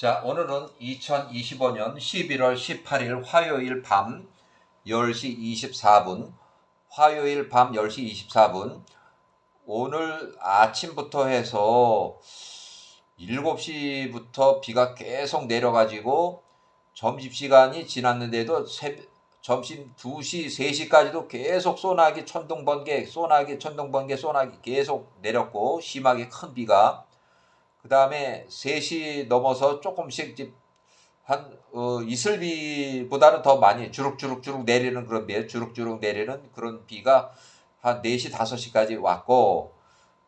자, 오늘은 2025년 11월 18일 화요일 밤 10시 24분, 화요일 밤 10시 24분, 오늘 아침부터 해서 7시부터 비가 계속 내려가지고 점심시간이 지났는데도 점심 2시, 3시까지도 계속 소나기, 천둥번개, 소나기, 천둥번개, 소나기 계속 내렸고 심하게 큰 비가 그 다음에 3시 넘어서 조금씩 이슬비보다는 더 많이 주룩주룩 내리는 그런 비, 주룩주룩 내리는 그런 비가 한 4시, 5시까지 왔고,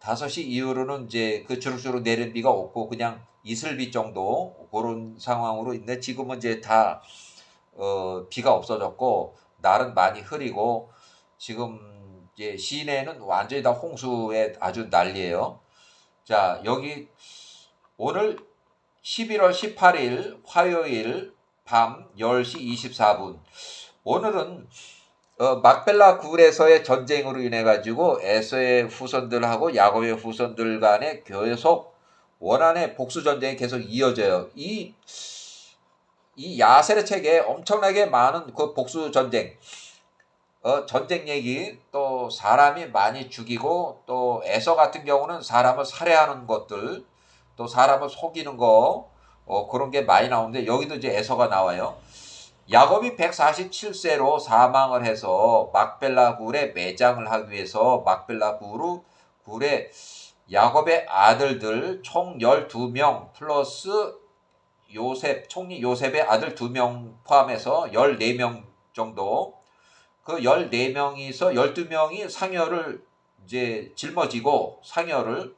5시 이후로는 이제 그 주룩주룩 내리는 비가 없고, 그냥 이슬비 정도, 그런 상황으로 있는데, 지금은 이제 다, 비가 없어졌고, 날은 많이 흐리고, 지금 이제 시내는 완전히 다 홍수에 아주 난리예요. 자, 여기, 오늘 11월 18일 화요일 밤 10시 24분. 오늘은 막벨라 굴에서의 전쟁으로 인해 가지고 에서의 후손들하고 야곱의 후손들 간에 계속 원한의 복수 전쟁이 계속 이어져요. 이 야세르 책에 엄청나게 많은 그 복수 전쟁, 전쟁 얘기, 또 사람이 많이 죽이고, 또 에서 같은 경우는 사람을 살해하는 것들, 또 사람을 속이는 거, 그런 게 많이 나오는데, 여기도 이제 에서가 나와요. 야곱이 147세로 사망을 해서 막벨라 굴에 매장을 하기 위해서 막벨라 굴에 야곱의 아들들 총 12명 플러스 총리 요셉의 아들 2명 포함해서 14명 정도, 그 14명이서 12명이 상여를 이제 짊어지고 상여를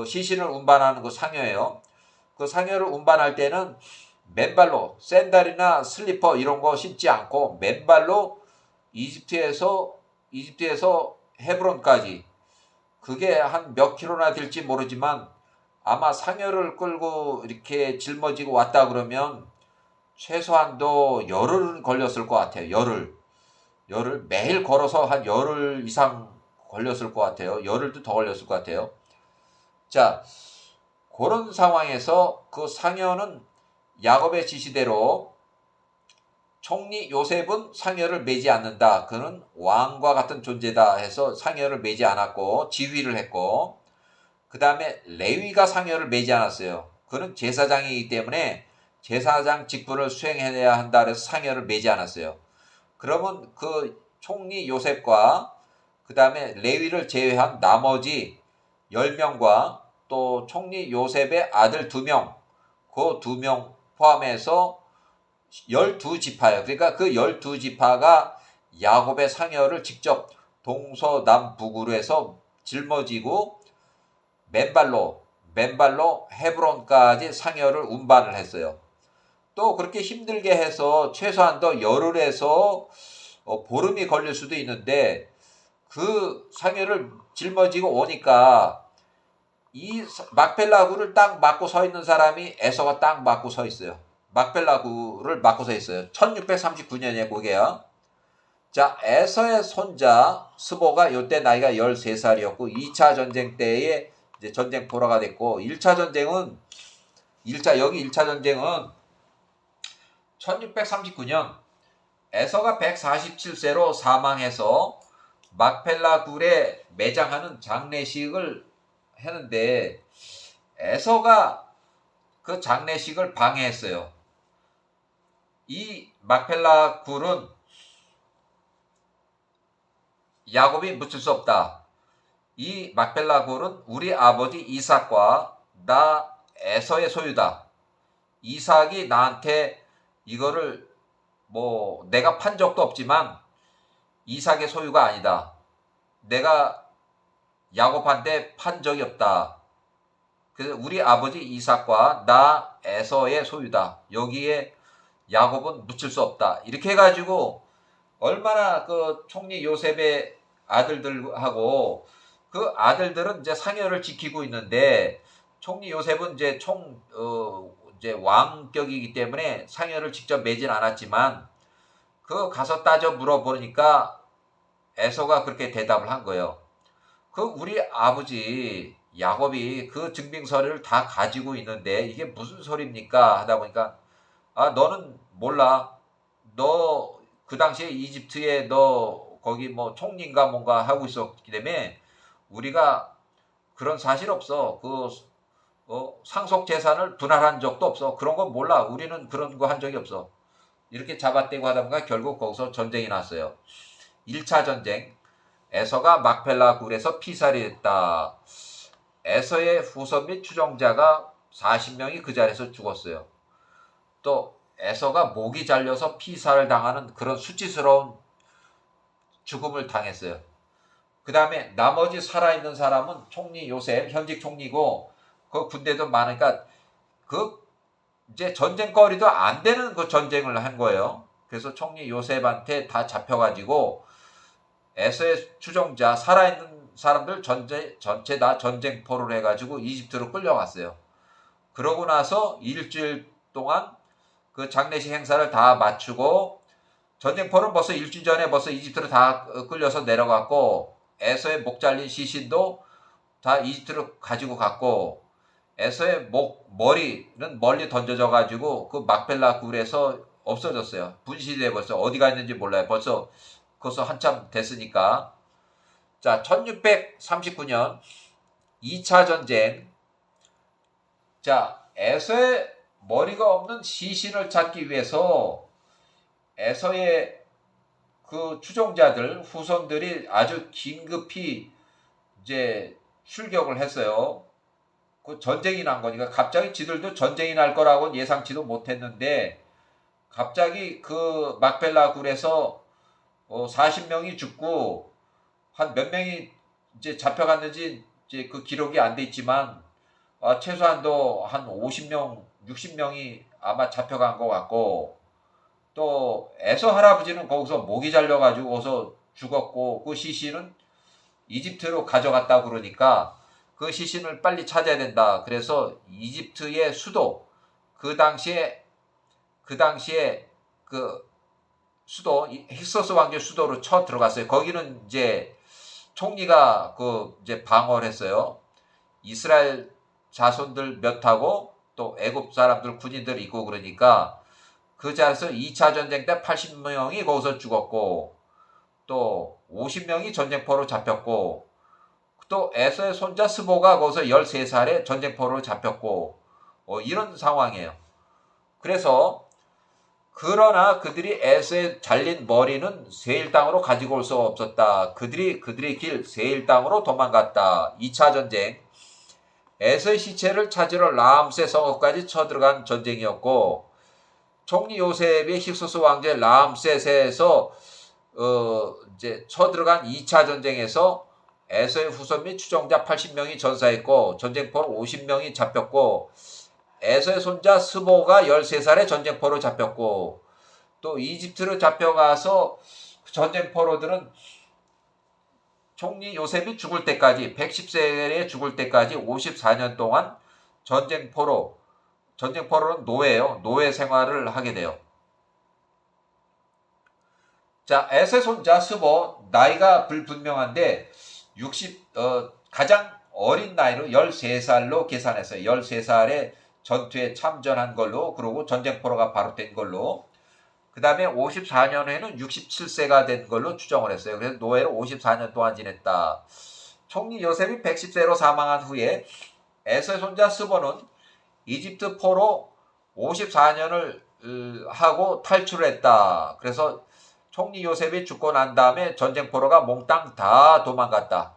시신을 운반하는 그 상여예요. 그 상여를 운반할 때는 맨발로 샌들이나 슬리퍼 이런 거 신지 않고 맨발로 이집트에서 헤브론까지, 그게 한 몇 킬로나 될지 모르지만 아마 상여를 끌고 이렇게 짊어지고 왔다 그러면 최소한도 열흘은 걸렸을 것 같아요. 열흘 매일 걸어서 한 열흘 이상 걸렸을 것 같아요. 열흘도 더 걸렸을 것 같아요. 자, 그런 상황에서 그 상여는 야곱의 지시대로 총리 요셉은 상여를 매지 않는다. 그는 왕과 같은 존재다 해서 상여를 매지 않았고 지휘를 했고, 그 다음에 레위가 상여를 매지 않았어요. 그는 제사장이기 때문에 제사장 직분을 수행해야 한다 해서 상여를 매지 않았어요. 그러면 그 총리 요셉과 그 다음에 레위를 제외한 나머지 10명과 또 총리 요셉의 아들 2명, 그 2명 포함해서 12지파예요. 그러니까 그 12지파가 야곱의 상여를 직접 동서남북으로 해서 짊어지고 맨발로 헤브론까지 상여를 운반을 했어요. 또 그렇게 힘들게 해서 최소한도 열흘에서 보름이 걸릴 수도 있는데, 그 상여를 짊어지고 오니까 이 막벨라 굴을 딱 막고 서 있는 사람이 에서가 딱 막고 서 있어요. 막벨라 굴을 막고 서 있어요. 1639년에 그게요. 자, 에서의 손자 스보가 이때 나이가 13살이었고 2차 전쟁 때에 이제 전쟁 포로가 됐고, 1차 전쟁은 1639년 에서가 147세로 사망해서 막펠라 굴에 매장하는 장례식을 했는데, 에서가 그 장례식을 방해했어요. 이 막펠라 굴은 야곱이 묻힐 수 없다. 이 막펠라 굴은 우리 아버지 이삭과 나 에서의 소유다. 이삭이 나한테 이거를 내가 판 적도 없지만 이삭의 소유가 아니다. 내가 야곱한테 판 적이 없다. 그래서 우리 아버지 이삭과 나 에서의 소유다. 여기에 야곱은 묻힐 수 없다. 이렇게 해가지고 얼마나 그 총리 요셉의 아들들하고, 그 아들들은 이제 상여를 지키고 있는데, 총리 요셉은 이제 이제 왕격이기 때문에 상여를 직접 매진 않았지만, 그 가서 따져 물어보니까 에서가 그렇게 대답을 한 거예요. 그 우리 아버지 야곱이 그 증빙서를 다 가지고 있는데 이게 무슨 소리입니까? 하다 보니까 너는 몰라. 너 그 당시에 이집트에 너 거기 뭐 총리인가 뭔가 하고 있었기 때문에 우리가 그런 사실 없어. 상속 재산을 분할한 적도 없어. 그런 건 몰라. 우리는 그런 거 한 적이 없어. 이렇게 잡아떼고 하다 보니까 결국 거기서 전쟁이 났어요. 1차 전쟁. 에서가 막펠라 굴에서 피살이 됐다. 에서의 후손 및 추종자가 40명이 그 자리에서 죽었어요. 또 에서가 목이 잘려서 피살을 당하는 그런 수치스러운 죽음을 당했어요. 그 다음에 나머지 살아있는 사람은 총리 요셉, 현직 총리고 그 군대도 많으니까 이제 전쟁거리도 안 되는 그 전쟁을 한 거예요. 그래서 총리 요셉한테 다 잡혀가지고 에서의 추종자 살아있는 사람들 전체 다 전쟁포를 해가지고 이집트로 끌려갔어요. 그러고 나서 일주일 동안 그 장례식 행사를 다 마치고 전쟁포는 벌써 일주일 전에 벌써 이집트로 다 끌려서 내려갔고 에서의 목 잘린 시신도 다 이집트로 가지고 갔고 에서의 머리는 멀리 던져져 가지고 그 막펠라 굴에서 없어졌어요. 분실돼 벌써 어디가 있는지 몰라요. 벌써 한참 됐으니까. 자, 1639년 2차 전쟁. 자, 에서의 머리가 없는 시신을 찾기 위해서 에서의 그 추종자들, 후손들이 아주 긴급히 이제 출격을 했어요. 그 전쟁이 난 거니까 갑자기 지들도 전쟁이 날 거라고는 예상치도 못했는데 갑자기 그 막펠라 굴에서 40명이 죽고 한 몇 명이 이제 잡혀갔는지 이제 그 기록이 안 돼 있지만 최소한도 한 50명, 60명이 아마 잡혀간 것 같고 또 에서 할아버지는 거기서 목이 잘려가지고 거기서 죽었고 그 시신은 이집트로 가져갔다 그러니까 그 시신을 빨리 찾아야 된다. 그래서 이집트의 수도 그 당시에 그 수도 힉소스 왕조 수도로 쳐 들어갔어요. 거기는 이제 총리가 이제 방어를 했어요. 이스라엘 자손들 몇하고 또 애굽 사람들 군인들 있고 그러니까 그 자리에서 2차 전쟁 때 80명이 거기서 죽었고 또 50명이 전쟁포로 잡혔고 또 에서의 손자 스보가 거기서 13살에 전쟁포로 잡혔고 이런 상황이에요. 그러나 그들이 에서의 잘린 머리는 세일 땅으로 가지고 올 수 없었다. 그들의 길 세일 땅으로 도망갔다. 2차 전쟁. 에서의 시체를 찾으러 라암세 성읍까지 쳐들어간 전쟁이었고 총리 요셉이 힉소스 왕제 라암셋에서 이제 쳐들어간 2차 전쟁에서 에서의 후손 및 추종자 80명이 전사했고 전쟁포로 50명이 잡혔고 에서의 손자 스보가 13살에 전쟁포로 잡혔고 또 이집트로 잡혀가서 전쟁포로들은 총리 요셉이 죽을 때까지 110세에 죽을 때까지 54년 동안 전쟁포로는 노예예요. 노예 생활을 하게 돼요. 자, 에서의 손자 스보 나이가 불분명한데 가장 어린 나이로 13살로 계산했어요. 13살에 전투에 참전한 걸로 그리고 전쟁포로가 바로 된 걸로 그 다음에 54년 후에는 67세가 된 걸로 추정을 했어요. 그래서 노예로 54년 동안 지냈다. 총리 요셉이 110세로 사망한 후에 에서의 손자 스보는 이집트 포로 54년을 하고 탈출을 했다. 그래서 총리 요셉이 죽고 난 다음에 전쟁포로가 몽땅 다 도망갔다.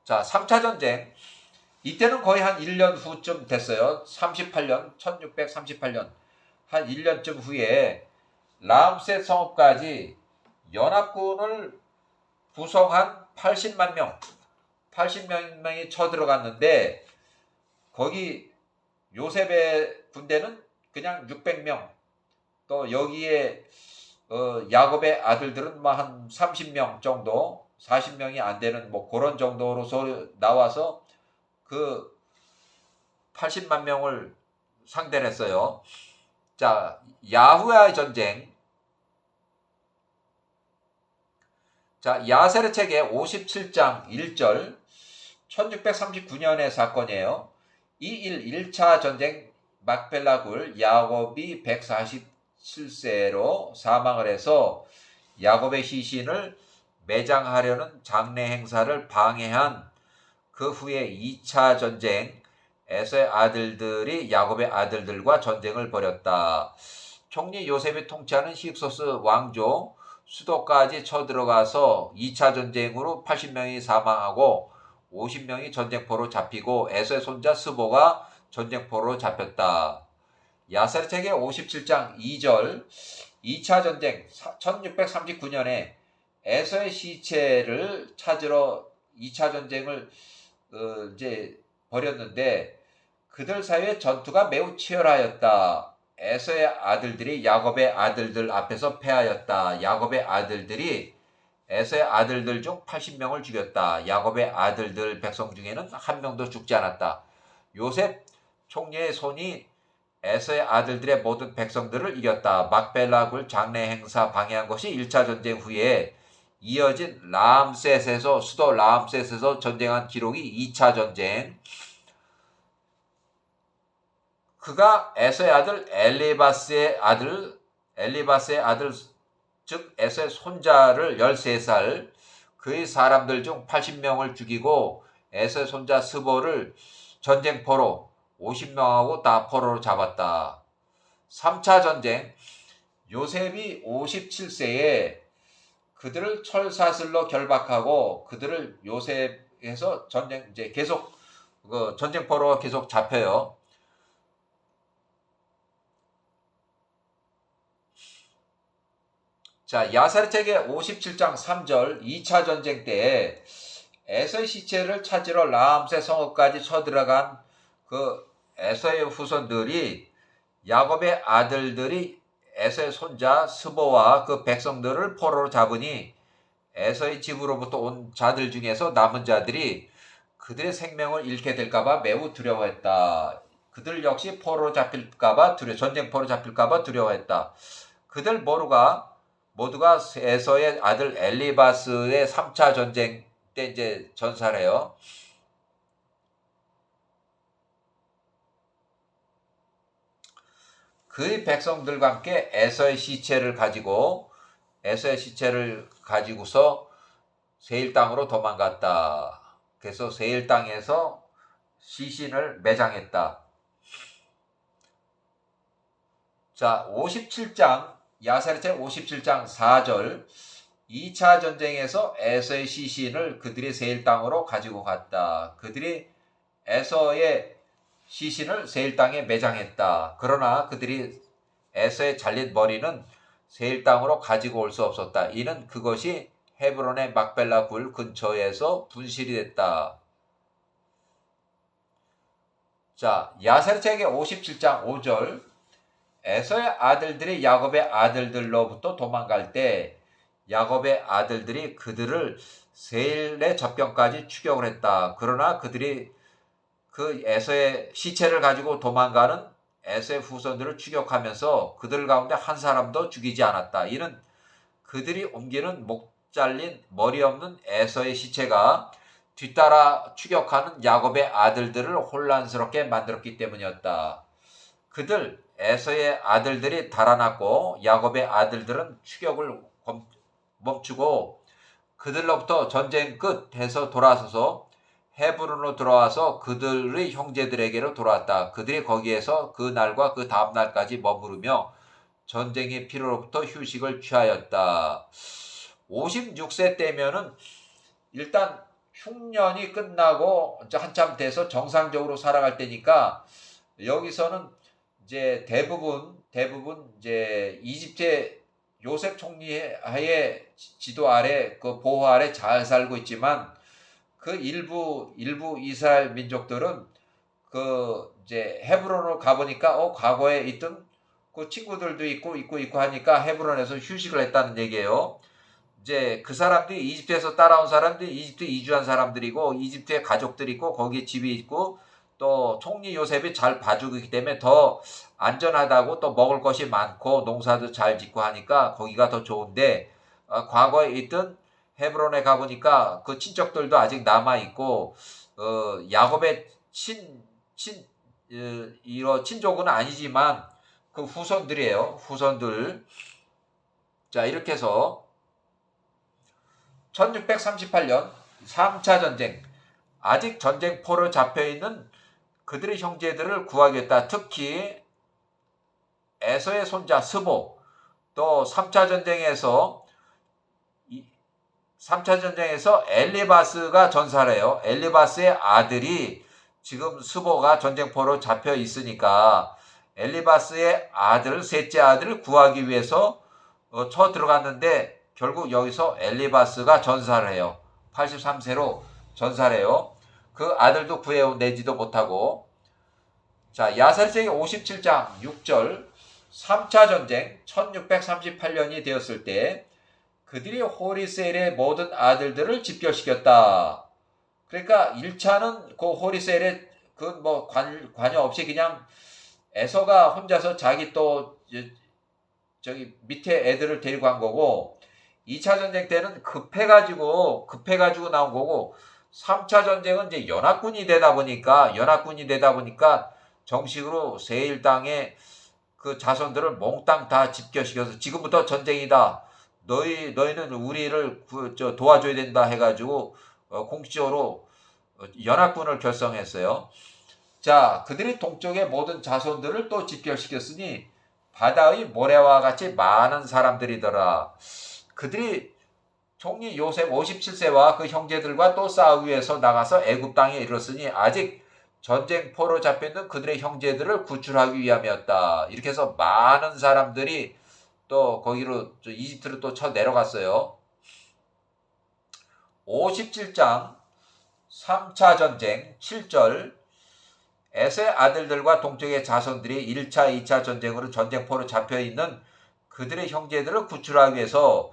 자, 3차 전쟁. 이때는 거의 한 1년 후쯤 됐어요. 1638년. 한 1년쯤 후에 라암셋 성읍까지 연합군을 구성한 80명이 쳐들어갔는데 거기 요셉의 군대는 그냥 600명 또 여기에 야곱의 아들들은 뭐 한 30명 정도 40명이 안 되는 뭐 그런 정도로 나와서 그 80만 명을 상대를 했어요. 자, 야후야의 전쟁. 자, 야세르 책의 57장 1절. 1639년의 사건이에요. 1차 전쟁 막벨라 굴 야곱이 147세로 사망을 해서 야곱의 시신을 매장하려는 장례 행사를 방해한 그 후에 2차 전쟁 에서의 아들들이 야곱의 아들들과 전쟁을 벌였다. 총리 요셉이 통치하는 힉소스 왕조 수도까지 쳐들어가서 2차 전쟁으로 80명이 사망하고 50명이 전쟁포로 잡히고 에서의 손자 스보가 전쟁포로 잡혔다. 야사르책의 57장 2절 2차 전쟁 1639년에 에서의 시체를 찾으러 2차 전쟁을 이제 벌였는데 그들 사이의 전투가 매우 치열하였다. 에서의 아들들이 야곱의 아들들 앞에서 패하였다. 야곱의 아들들이 에서의 아들들 중 80명을 죽였다. 야곱의 아들들 백성 중에는 한 명도 죽지 않았다. 요셉 총리의 손이 에서의 아들들의 모든 백성들을 이겼다. 막벨라 굴 장례 행사 방해한 것이 1차 전쟁 후에 이어진 수도 람셋에서 전쟁한 기록이 2차 전쟁. 그가 에서의 아들 엘리바스의 아들 즉 에서의 손자를 13살 그의 사람들 중 80명을 죽이고 에서의 손자 스보를 전쟁포로 50명하고 다 포로로 잡았다. 3차 전쟁 요셉이 57세에 그들을 철사슬로 결박하고 그들을 요셉에서 전쟁포로 계속 잡혀요. 자, 야사르책의 57장 3절 2차 전쟁 때에 에서의 시체를 찾으러 람셋 성읍까지 쳐들어간 그 에서의 후손들이 야곱의 아들들이 에서의 손자 스보와 그 백성들을 포로로 잡으니 에서의 집으로부터 온 자들 중에서 남은 자들이 그들의 생명을 잃게 될까봐 매우 두려워했다. 그들 역시 전쟁포로 잡힐까봐 두려워했다. 그들 모두가 에서의 아들 엘리바스의 3차 전쟁 때 이제 전사를 해요. 그의 백성들과 함께 에서의 시체를 가지고서 세일 땅으로 도망갔다. 그래서 세일 땅에서 시신을 매장했다. 자, 57장 야사르책 57장 4절 2차 전쟁에서 에서의 시신을 그들이 세일 땅으로 가지고 갔다. 그들이 에서의 시신을 세일 땅에 매장했다. 그러나 그들이 에서의 잘린 머리는 세일 땅으로 가지고 올 수 없었다. 이는 그것이 헤브론의 막벨라 굴 근처에서 분실이 됐다. 자, 야사르책의 57장 5절 에서의 아들들이 야곱의 아들들로부터 도망갈 때 야곱의 아들들이 그들을 세일의 접경까지 추격을 했다. 그러나 그들이 그 에서의 시체를 가지고 도망가는 에서의 후손들을 추격하면서 그들 가운데 한 사람도 죽이지 않았다. 이는 그들이 옮기는 목 잘린 머리 없는 에서의 시체가 뒤따라 추격하는 야곱의 아들들을 혼란스럽게 만들었기 때문이었다. 그들 에서의 아들들이 달아났고 야곱의 아들들은 추격을 멈추고 그들로부터 전쟁 끝에서 돌아서서 헤브론으로 돌아와서 그들의 형제들에게로 돌아왔다. 그들이 거기에서 그 날과 그 다음 날까지 머무르며 전쟁의 피로로부터 휴식을 취하였다. 56세 때면은 일단 흉년이 끝나고 한참 돼서 정상적으로 살아갈 때니까 여기서는 이제 대부분 이제 이집트의 요셉 총리의 지도 아래 그 보호 아래 잘 살고 있지만 그 일부 이스라엘 민족들은 그 이제 헤브론으로 가보니까 과거에 있던 그 친구들도 있고 하니까 헤브론에서 휴식을 했다는 얘기예요. 이제 그 사람들이 이집트에서 따라온 사람들이 이집트 이주한 사람들이고 이집트에 가족들이 있고 거기에 집이 있고 또 총리 요셉이 잘 봐주고 있기 때문에 더 안전하다고 또 먹을 것이 많고 농사도 잘 짓고 하니까 거기가 더 좋은데 과거에 있던 헤브론에 가보니까 그 친척들도 아직 남아있고 야곱의 친족은 아니지만 그 후손들이에요. 후손들. 자, 이렇게 해서 1638년 3차 전쟁, 아직 전쟁포로 잡혀있는 그들의 형제들을 구하겠다. 특히 에서의 손자 스보, 또 3차 전쟁에서 엘리바스가 전사를 해요. 엘리바스의 아들이 지금 스보가 전쟁포로 잡혀 있으니까 엘리바스의 아들, 셋째 아들을 구하기 위해서 쳐 들어갔는데 결국 여기서 엘리바스가 전사를 해요. 83세로 전사를 해요. 그 아들도 구해내지도 못하고. 자, 야사리체기 57장 6절, 3차 전쟁 1638년이 되었을 때 그들이 호리셀의 모든 아들들을 집결시켰다. 그러니까 1차는 그 호리셀의 관여 없이 그냥 에서가 혼자서 자기 또 저기 밑에 애들을 데리고 간 거고, 2차 전쟁 때는 급해가지고 나온 거고, 3차 전쟁은 이제 연합군이 되다 보니까 정식으로 세일 땅에 그 자손들을 몽땅 다 집결시켜서 지금부터 전쟁이다. 너희는 우리를 도와줘야 된다 해가지고 공식적으로 연합군을 결성했어요. 자, 그들이 동쪽의 모든 자손들을 또 집결시켰으니 바다의 모래와 같이 많은 사람들이더라. 그들이 총리 요셉 57세와 그 형제들과 또 싸우기 위해서 나가서 애굽 땅에 이르렀으니 아직 전쟁포로 잡혀있는 그들의 형제들을 구출하기 위함이었다. 이렇게 해서 많은 사람들이 또 거기로 이집트로 또 쳐 내려갔어요. 57장 3차 전쟁 7절, 에서의 아들들과 동쪽의 자손들이 1차, 2차 전쟁으로 전쟁포로 잡혀있는 그들의 형제들을 구출하기 위해서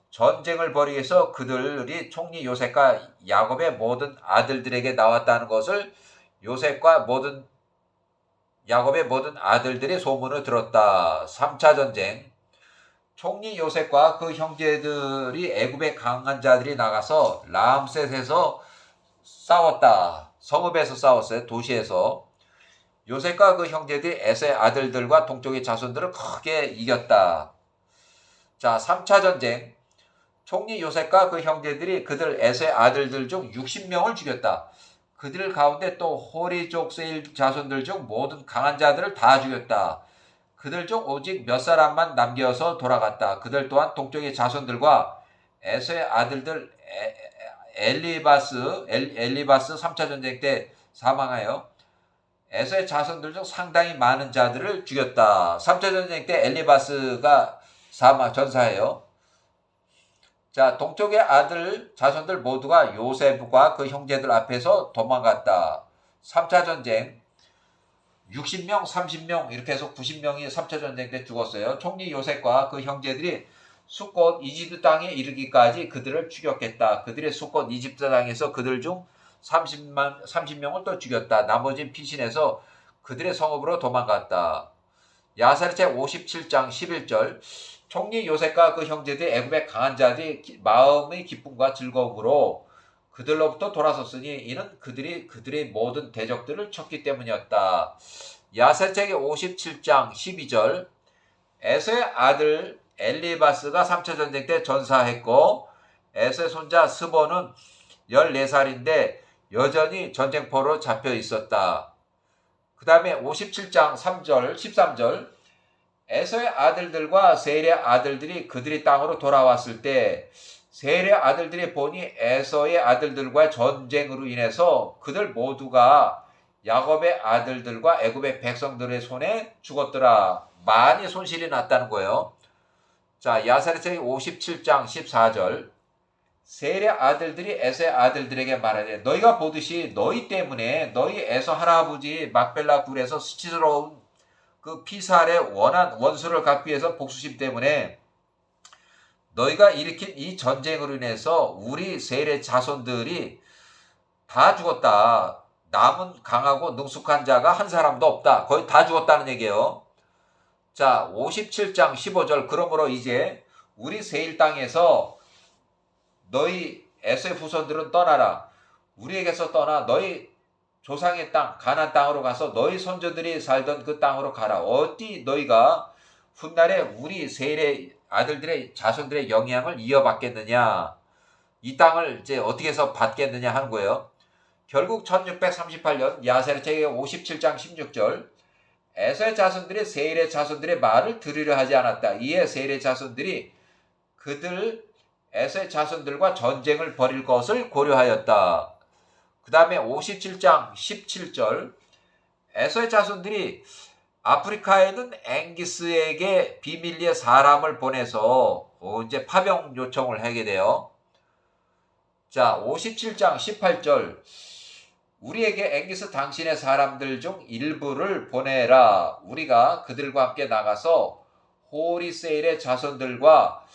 전쟁을 벌이기 위해서 그들이 총리 요셉과 야곱의 모든 아들들에게 나왔다는 것을 야곱의 모든 아들들이 소문을 들었다. 3차 전쟁, 총리 요셉과 그 형제들이 애굽의 강한 자들이 나가서 람셋에서 싸웠다. 성읍에서 싸웠어요. 도시에서. 요셉과 그 형제들이 에서의 아들들과 동쪽의 자손들을 크게 이겼다. 자, 3차 전쟁, 총리 요셉과 그 형제들이 그들 에서의 아들들 중 60명을 죽였다. 그들 가운데 또 호리족 세일 자손들 중 모든 강한 자들을 다 죽였다. 그들 중 오직 몇 사람만 남겨서 돌아갔다. 그들 또한 동쪽의 자손들과 에서의 아들들 엘리바스 3차 전쟁 때 사망하여 에서의 자손들 중 상당히 많은 자들을 죽였다. 3차 전쟁 때 엘리바스가 전사해요. 자, 동쪽의 아들 자손들 모두가 요셉과 그 형제들 앞에서 도망갔다. 3차 전쟁 60명, 30명 이렇게 해서 90명이 3차 전쟁 때 죽었어요. 총리 요셉과 그 형제들이 숫곳 이집트 땅에 이르기까지 그들을 추격했다. 그들의 숫곳 이집트 땅에서 그들 중 30명을 또 죽였다. 나머지는 피신해서 그들의 성읍으로 도망갔다. 야사리체 57장 11절, 총리 요셉과 그 형제들이 애굽의 강한 자들이 마음의 기쁨과 즐거움으로 그들로부터 돌아섰으니 이는 그들의 모든 대적들을 쳤기 때문이었다. 야사리체 57장 12절, 에서의 아들 엘리바스가 3차 전쟁 때 전사했고 에서의 손자 스보는 14살인데 여전히 전쟁포로 잡혀 있었다. 그 다음에 57장 3절, 13절, 에서의 아들들과 세일의 아들들이 그들의 땅으로 돌아왔을 때 세일의 아들들이 보니 에서의 아들들과 전쟁으로 인해서 그들 모두가 야곱의 아들들과 애굽의 백성들의 손에 죽었더라. 많이 손실이 났다는 거예요. 자, 야사리체 57장 14절, 세일의 아들들이 에서의 아들들에게 말하되 너희가 보듯이 너희 때문에 너희 에서 할아버지 막벨라 굴에서 수치스러운 그 피살의 원수를 갚기 위해서 복수심 때문에 너희가 일으킨 이 전쟁으로 인해서 우리 세일의 자손들이 다 죽었다. 남은 강하고 능숙한 자가 한 사람도 없다. 거의 다 죽었다는 얘기예요. 자, 57장 15절, 그러므로 이제 우리 세일 땅에서 너희 에서의 후손들은 떠나라. 우리에게서 떠나 너희 조상의 땅 가나안 땅으로 가서 너희 선조들이 살던 그 땅으로 가라. 어디 너희가 훗날에 우리 세례 아들들의 자손들의 영향을 이어받겠느냐. 이 땅을 이제 어떻게 해서 받겠느냐 하는 거예요. 결국 1638년 야세르체의 57장 16절 에서의 자손들이 세일의 자손들의 말을 들으려 하지 않았다. 이에 세일의 자손들이 그들 에서의 자손들과 전쟁을 벌일 것을 고려하였다. 그 다음에 57장 17절 에서의 자손들이 아프리카에는 앵기스에게 비밀리에 사람을 보내서 이제 파병 요청을 하게 돼요. 자, 57장 18절 우리에게 앵기스 당신의 사람들 중 일부를 보내라. 우리가 그들과 함께 나가서 호리세일의 자손들과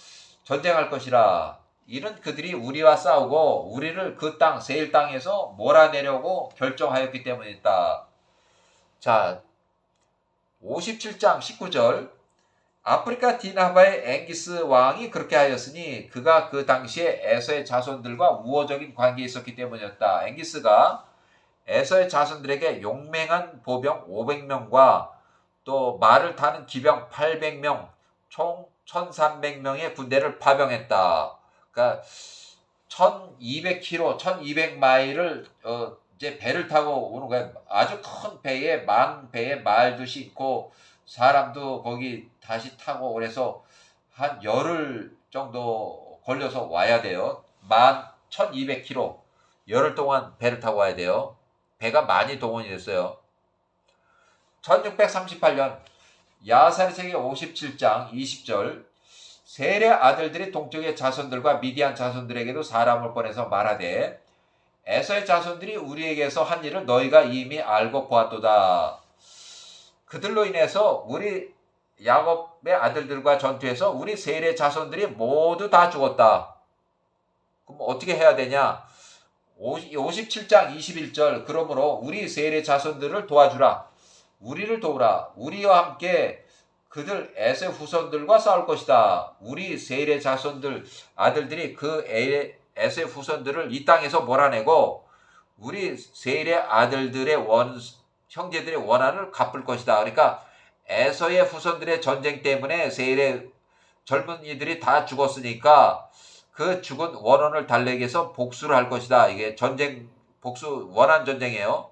전쟁할 것이라. 이는 그들이 우리와 싸우고 우리를 그 땅 세일 땅에서 몰아내려고 결정하였기 때문이다. 자, 57장 19절 아프리카 디나바의 앵기스 왕이 그렇게 하였으니 그가 그 당시에 에서의 자손들과 우호적인 관계에 있었기 때문이었다. 앵기스가 에서의 자손들에게 용맹한 보병 500명과 또 말을 타는 기병 800명 총 1300명의 군대를 파병했다. 그러니까 1200km, 1200마일을 이제 배를 타고 오는 거야. 아주 큰 배에 망배에 말도 싣고 사람도 거기 다시 타고 그래서 한 열흘 정도 걸려서 와야 돼요. 1200km 열흘 동안 배를 타고 와야 돼요. 배가 많이 동원이 됐어요. 1638년 야사르세기 57장 20절 셀의 아들들이 동쪽의 자손들과 미디안 자손들에게도 사람을 보내서 말하되 에서의 자손들이 우리에게서 한 일을 너희가 이미 알고 보았도다. 그들로 인해서 우리 야곱의 아들들과 전투에서 우리 셀의 자손들이 모두 다 죽었다. 그럼 어떻게 해야 되냐? 57장 21절 그러므로 우리 셀의 자손들을 도와주라. 우리를 도우라. 우리와 함께 그들 에세 후손들과 싸울 것이다. 우리 셀의 자손들 아들들이 그 에세 후손들을 이 땅에서 몰아내고 우리 셀의 아들들의 형제들의 원한을 갚을 것이다. 그러니까 에서의 후손들의 전쟁 때문에 셀의 젊은이들이 다 죽었으니까 그 죽은 원혼을 달래기 위해서 복수를 할 것이다. 이게 전쟁 복수 원한 전쟁이에요.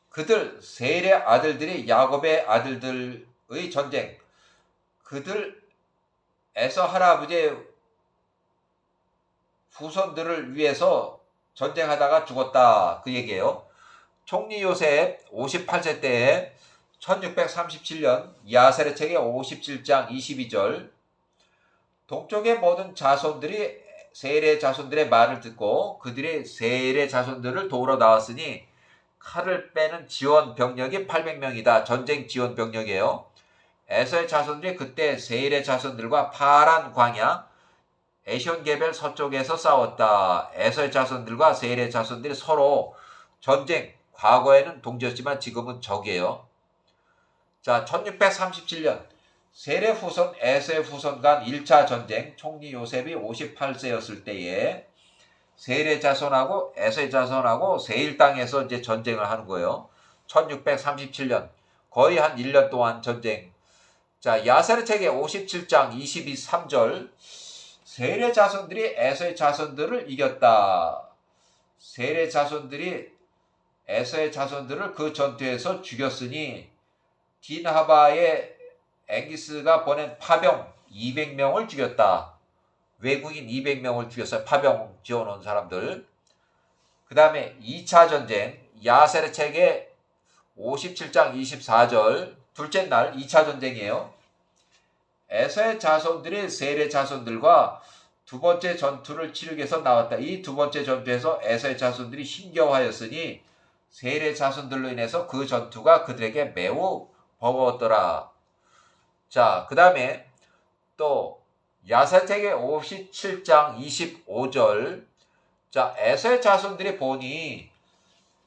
그들 셀의 아들들이 야곱의 아들들의 전쟁. 그들 에서 할아버지의 후손들을 위해서 전쟁하다가 죽었다. 그 얘기예요. 총리 요셉 58세 때에 1637년 야세르책의 57장 22절 동쪽의 모든 자손들이 셀의 자손들의 말을 듣고 그들이 셀의 자손들을 도우러 나왔으니 칼을 빼는 지원 병력이 800명이다. 전쟁 지원 병력이에요. 에서의 자손들이 그때 셀의 자손들과 파란 광야 에시온게벨 서쪽에서 싸웠다. 에서의 자손들과 셀의 자손들이 서로 전쟁, 과거에는 동지였지만 지금은 적이에요. 자, 1637년 셀의 후손, 에서의 후손 간 1차 전쟁, 총리 요셉이 58세였을 때에 셀의 자손하고 에서의 자손하고 세일 땅에서 이제 전쟁을 하는 거예요. 1637년 거의 한 1년 동안 전쟁. 자, 야세르책의 57장 23절 셀의 자손들이 에서의 자손들을 이겼다. 셀의 자손들이 에서의 자손들을 그 전투에서 죽였으니 딘하바의 앵기스가 보낸 파병 200명을 죽였다. 외국인 200명을 죽였어요. 파병 지어놓은 사람들. 그 다음에 2차 전쟁 야세르책의 57장 24절 둘째 날 2차 전쟁이에요. 에서의 자손들이 셀의 자손들과 두 번째 전투를 치르기 위해서 나왔다. 이 두 번째 전투에서 에서의 자손들이 힘겨워하였으니 셀의 자손들로 인해서 그 전투가 그들에게 매우 버거웠더라. 자, 그 다음에 또 야세르책의 57장 25절 자, 에서의 자손들이 보니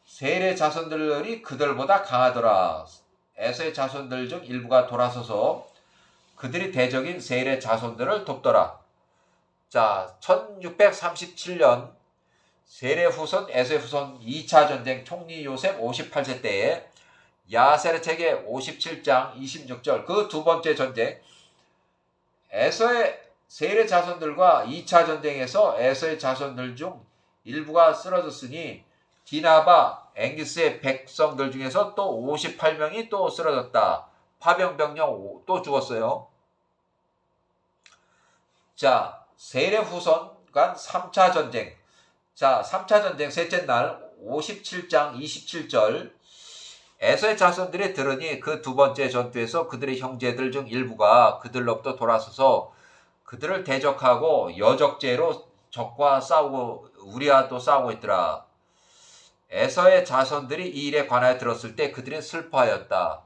셀의 자손들이 그들보다 강하더라. 에서의 자손들 중 일부가 돌아서서 그들이 대적인 셀의 자손들을 돕더라. 자, 1637년 세례 후손 에서의 후손 2차 전쟁 총리 요셉 58세 때에 야세르 책의 57장 26절 그 두 번째 전쟁 에서의 세례 자손들과 2차 전쟁에서 에서의 자손들 중 일부가 쓰러졌으니 디나바 앵기스의 백성들 중에서 또 58명이 또 쓰러졌다. 파병병력 또 죽었어요. 자, 세례 후손 간 3차 전쟁. 자, 3차 전쟁 셋째 날 57장 27절 에서의 자손들이 들으니 그 두 번째 전투에서 그들의 형제들 중 일부가 그들로부터 돌아서서 그들을 대적하고 여적죄로 적과 싸우고 우리와 또 싸우고 있더라. 에서의 자손들이 이 일에 관하여 들었을 때 그들이 슬퍼하였다.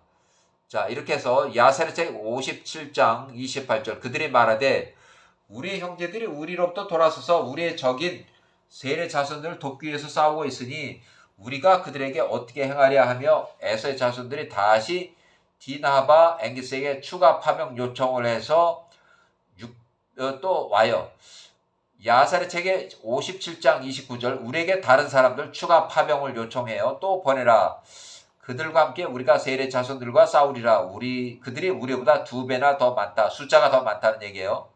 자, 이렇게 해서 야세르 책 57장 28절 그들이 말하되 우리 형제들이 우리로부터 돌아서서 우리의 적인 세례 자손들을 돕기 위해서 싸우고 있으니 우리가 그들에게 어떻게 행하랴 하며 에서의 자손들이 다시 디나바 앵기스에게 추가 파병 요청을 해서 또 와요. 야사르 책의 57장 29절 우리에게 다른 사람들 추가 파병을 요청해요. 또 보내라. 그들과 함께 우리가 세례 자손들과 싸우리라. 그들이 우리보다 2배나 더 많다. 숫자가 더 많다는 얘기예요.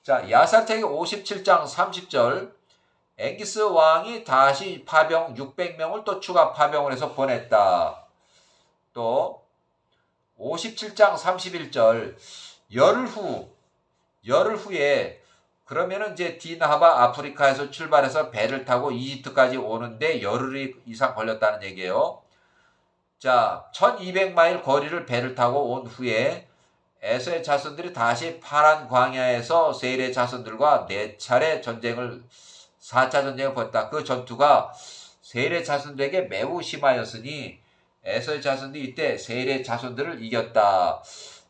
자, 야사르 책의 57장 30절 앵기스 왕이 다시 파병 600명을 또 추가 파병을 해서 보냈다. 또 57장 31절 열흘 후에 그러면은 이제 디나바 아프리카에서 출발해서 배를 타고 이집트까지 오는데 열흘 이상 걸렸다는 얘기예요. 자, 1200마일 거리를 배를 타고 온 후에 에서의 자손들이 다시 파란 광야에서 세일의 자손들과 4차례 전쟁을 4차 전쟁을 벌였다. 그 전투가 세일의 자손들에게 매우 심하였으니 에서의 자손들이 이때 세일의 자손들을 이겼다.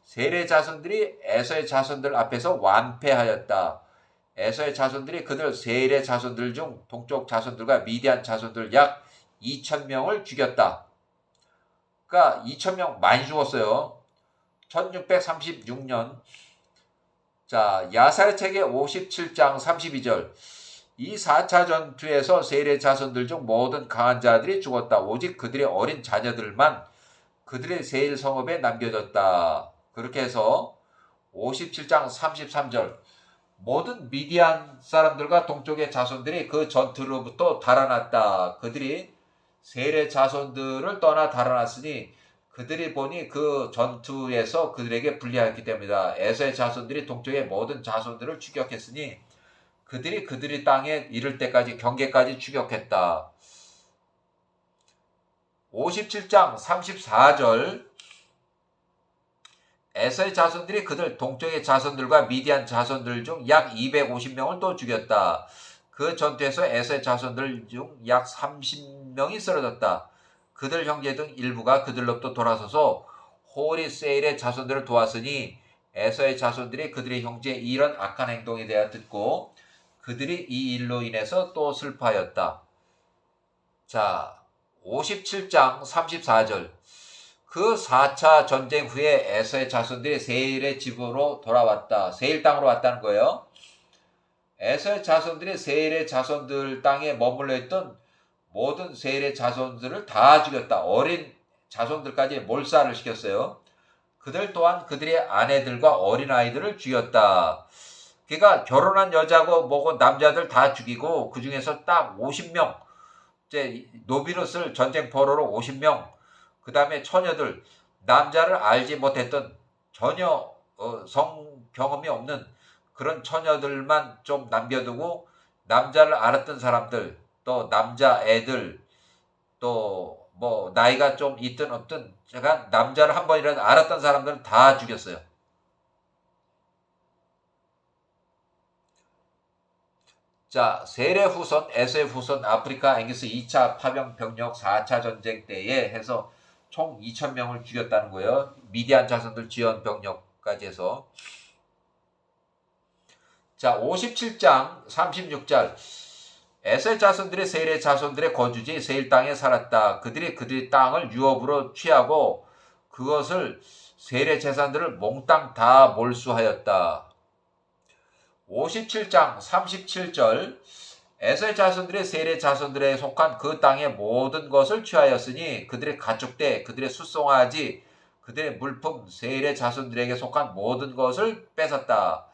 세일의 자손들이 에서의 자손들 앞에서 완패하였다. 에서의 자손들이 그들 세일의 자손들 중 동쪽 자손들과 미디안 자손들 약 2000명을 죽였다. 그러니까 2000명 많이 죽었어요. 1636년 자 야사르 책의 57장 32절 이 4차 전투에서 세일의 자손들 중 모든 강한 자들이 죽었다. 오직 그들의 어린 자녀들만 그들의 세일 성읍에 남겨졌다. 그렇게 해서 57장 33절 모든 미디안 사람들과 동쪽의 자손들이 그 전투로부터 달아났다. 그들이 세일의 자손들을 떠나 달아났으니 그들이 보니 그 전투에서 그들에게 불리하였기 때문이다. 에서의 자손들이 동쪽의 모든 자손들을 추격했으니 그들이 땅에 이를 때까지 경계까지 추격했다. 57장 34절 에서의 자손들이 그들 동쪽의 자손들과 미디안 자손들 중 약 250명을 또 죽였다. 그 전투에서 에서의 자손들 중 약 30명이 쓰러졌다. 그들 형제 등 일부가 그들로부터 돌아서서 호리 세일의 자손들을 도왔으니 에서의 자손들이 그들의 형제의 이런 악한 행동에 대하여 듣고 그들이 이 일로 인해서 또 슬퍼하였다. 자, 57장 34절 그 4차 전쟁 후에 에서의 자손들이 세일의 집으로 돌아왔다. 세일 땅으로 왔다는 거예요. 에서의 자손들이 세일의 자손들 땅에 머물러 있던 모든 세일의 자손들을 다 죽였다. 어린 자손들까지 몰살을 시켰어요. 그들 또한 그들의 아내들과 어린아이들을 죽였다. 그러니까 결혼한 여자고 뭐고 남자들 다 죽이고 그 중에서 딱 50명 이제 노비노스를 전쟁 포로로 50명 그 다음에 처녀들 남자를 알지 못했던 전혀 성 경험이 없는 그런 처녀들만 좀 남겨두고 남자를 알았던 사람들 또 남자애들 또 뭐 나이가 좀 있든 없든 제가 남자를 한 번이라도 알았던 사람들은 다 죽였어요. 자, 세례 후손, 에서의 후손, 아프리카 앵기스 2차 파병 병력 4차 전쟁 때에 해서 총 2000명을 죽였다는 거예요. 미디안 자손들 지원 병력까지 해서. 자, 57장 36절 에서의 자손들이 세일의 자손들의 거주지 세일 땅에 살았다. 그들이 땅을 유업으로 취하고 그것을 세일의 재산들을 몽땅 다 몰수하였다. 57장 37절 에서의 자손들의 세일의 자손들에 속한 그 땅의 모든 것을 취하였으니 그들의 가축대 그들의 숫송아지 그들의 물품 세일의 자손들에게 속한 모든 것을 뺏었다.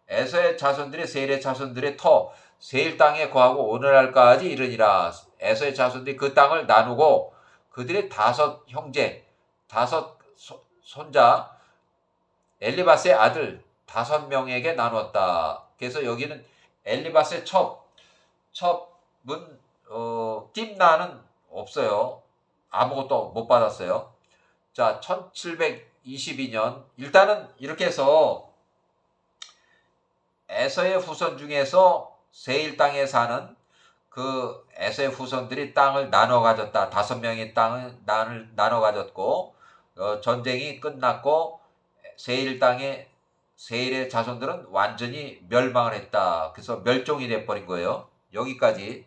에서의 자손들이 세일의 자손들의 터 세일 땅에 거하고 오늘날까지 이르니라. 에서의 자손들이 그 땅을 나누고 그들의 5 형제 5 손자 엘리바스의 아들 5명에게 나누었다. 그래서 여기는 엘리바스의 첩은 딥나는 없어요. 아무것도 못 받았어요. 자, 1722년 일단은 이렇게 해서 에서의 후손 중에서 세일 땅에 사는 그 에서의 후손들이 땅을 나눠 가졌다. 5명의 땅을 나눠 가졌고 전쟁이 끝났고 세일 땅에 세일의 자손들은 완전히 멸망을 했다. 그래서 멸종이 돼버린 거예요. 여기까지